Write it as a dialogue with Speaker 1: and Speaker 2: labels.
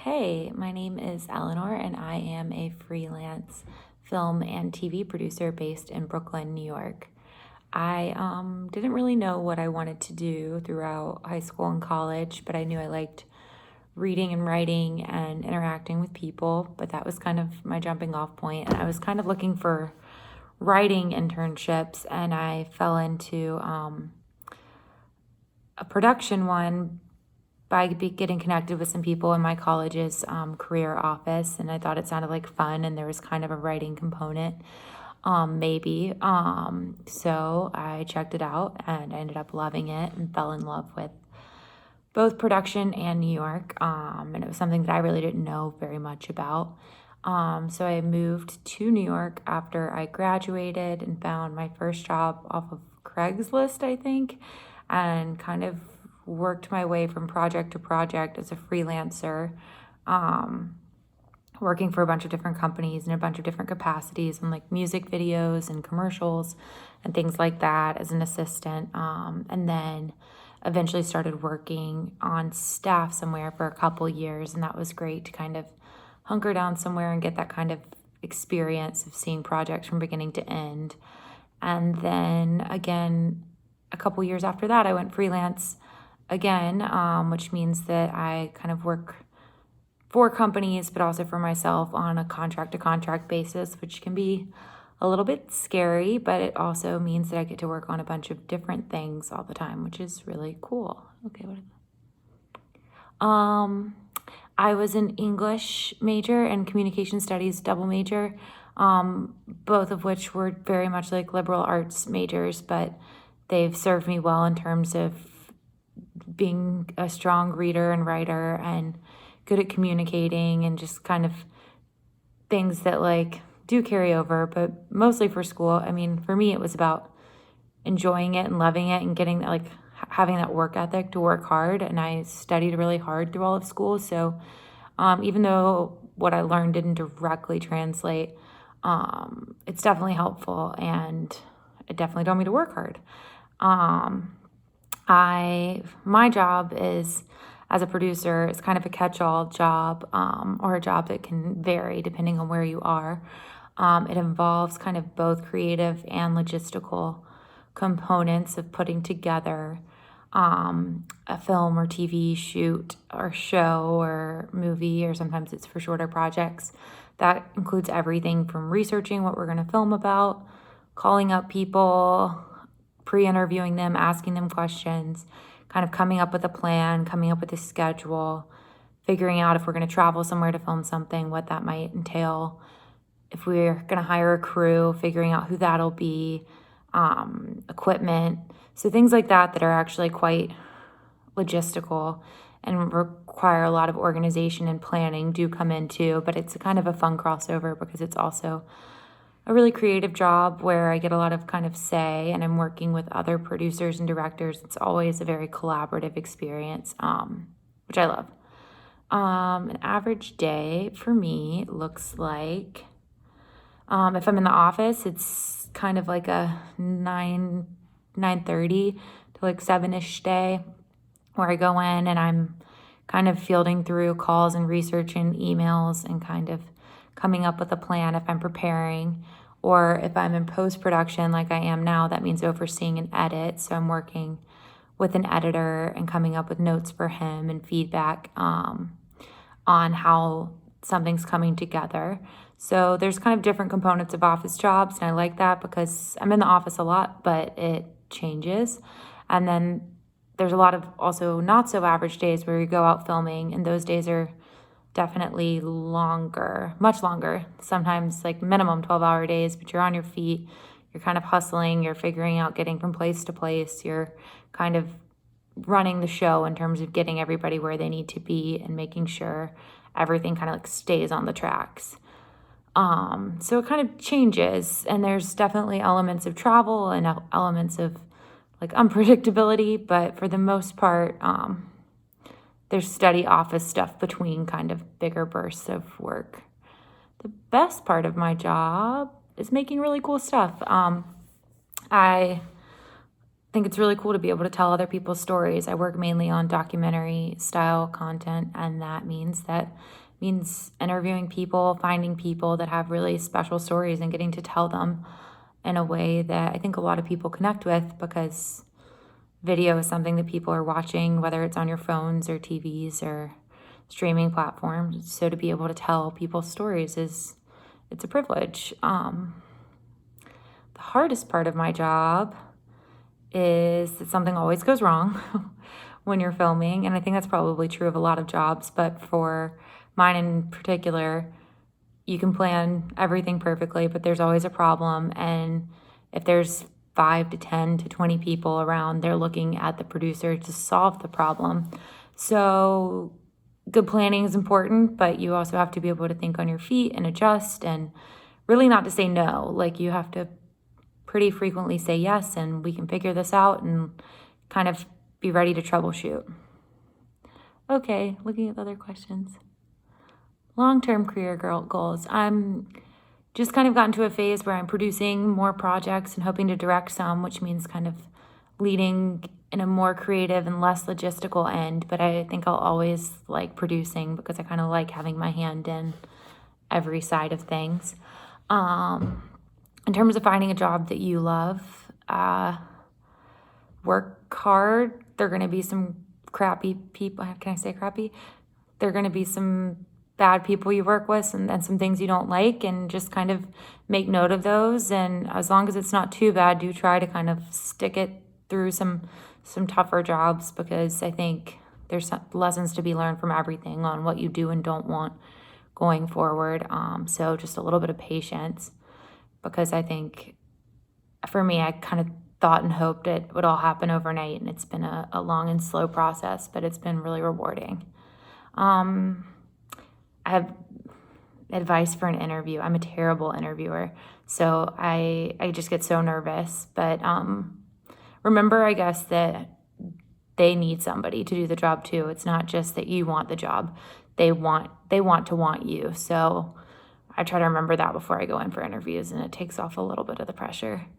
Speaker 1: Hey, my name is Eleanor, and I am a freelance film and TV producer based in Brooklyn, New York. I didn't really know what I wanted to do throughout high school and college, but I knew I liked reading and writing and interacting with people, but that was kind of my jumping off point. And I was kind of looking for writing internships, and I fell into a production one by getting connected with some people in my college's career office, and I thought it sounded like fun, and there was kind of a writing component, maybe. So I checked it out, and I ended up loving it and fell in love with both production and New York, and it was something that I really didn't know very much about. So I moved to New York after I graduated and found my first job off of Craigslist, I think, and kind of worked my way from project to project as a freelancer, working for a bunch of different companies in a bunch of different capacities and like music videos and commercials and things like that as an assistant. And then eventually started working on staff somewhere for a couple years. And that was great to kind of hunker down somewhere and get that kind of experience of seeing projects from beginning to end. And then again, a couple years after that, I went freelance again, which means that I kind of work for companies, but also for myself on a contract-to-contract basis, which can be a little bit scary, but it also means that I get to work on a bunch of different things all the time, which is really cool. Okay, what is that? I was an English major and communication studies double major, both of which were very much like liberal arts majors, but they've served me well in terms of being a strong reader and writer and good at communicating and just kind of things that like do carry over, but mostly for school. I mean, for me, it was about enjoying it and loving it and getting that, like having that work ethic to work hard. And I studied really hard through all of school. So even though what I learned didn't directly translate, it's definitely helpful, and it definitely taught me to work hard. My job is as a producer is kind of a catch-all job, or a job that can vary depending on where you are. It involves kind of both creative and logistical components of putting together a film or TV shoot or show or movie, or sometimes it's for shorter projects. That includes everything from researching what we're going to film about, calling up people, pre-interviewing them, asking them questions, kind of coming up with a plan, coming up with a schedule, figuring out if we're going to travel somewhere to film something, what that might entail. If we're going to hire a crew, figuring out who that'll be, equipment. So things like that are actually quite logistical and require a lot of organization and planning do come in too, but it's kind of a fun crossover because it's also a really creative job where I get a lot of kind of say, and I'm working with other producers and directors. It's always a very collaborative experience, which I love. An average day for me looks like, if I'm in the office, it's kind of like a 9:30 to like 7-ish day where I go in and I'm kind of fielding through calls and research and emails and kind of coming up with a plan if I'm preparing, or if I'm in post-production like I am now, that means overseeing an edit. So I'm working with an editor and coming up with notes for him and feedback on how something's coming together. So there's kind of different components of office jobs, and I like that because I'm in the office a lot, but it changes. And then there's a lot of also not so average days where you go out filming, and those days are definitely longer, much longer, sometimes like minimum 12-hour days, but you're on your feet, you're kind of hustling, you're figuring out getting from place to place, you're kind of running the show in terms of getting everybody where they need to be and making sure everything kind of like stays on the tracks. So it kind of changes, and there's definitely elements of travel and elements of like unpredictability, but for the most part, there's steady office stuff between kind of bigger bursts of work. The best part of my job is making really cool stuff. I think it's really cool to be able to tell other people's stories. I work mainly on documentary style content, and that means interviewing people, finding people that have really special stories and getting to tell them in a way that I think a lot of people connect with, because video is something that people are watching, whether it's on your phones or TVs or streaming platforms. So to be able to tell people's stories it's a privilege. The hardest part of my job is that something always goes wrong when you're filming. And I think that's probably true of a lot of jobs, but for mine in particular, you can plan everything perfectly, but there's always a problem. And if there's 5 to 10 to 20 people around, they're looking at the producer to solve the problem. So good planning is important, but you also have to be able to think on your feet and adjust, and really not to say no. Like, you have to pretty frequently say yes, and we can figure this out, and kind of be ready to troubleshoot. Okay, looking at the other questions. Long-term career goals. I'm just kind of gotten to a phase where I'm producing more projects and hoping to direct some, which means kind of leading in a more creative and less logistical end. But I think I'll always like producing, because I kind of like having my hand in every side of things. In terms of finding a job that you love, work hard. There are going to be some crappy people. Can I say crappy? There are going to be some bad people you work with, and some things you don't like, and just kind of make note of those. And as long as it's not too bad, do try to kind of stick it through some tougher jobs, because I think there's some lessons to be learned from everything on what you do and don't want going forward. So just a little bit of patience, because I think for me, I kind of thought and hoped it would all happen overnight, and it's been a long and slow process, but it's been really rewarding. I have advice for an interview. I'm a terrible interviewer, so I just get so nervous. But remember, I guess, that they need somebody to do the job too. It's not just that you want the job. They want to want you. So I try to remember that before I go in for interviews, and it takes off a little bit of the pressure.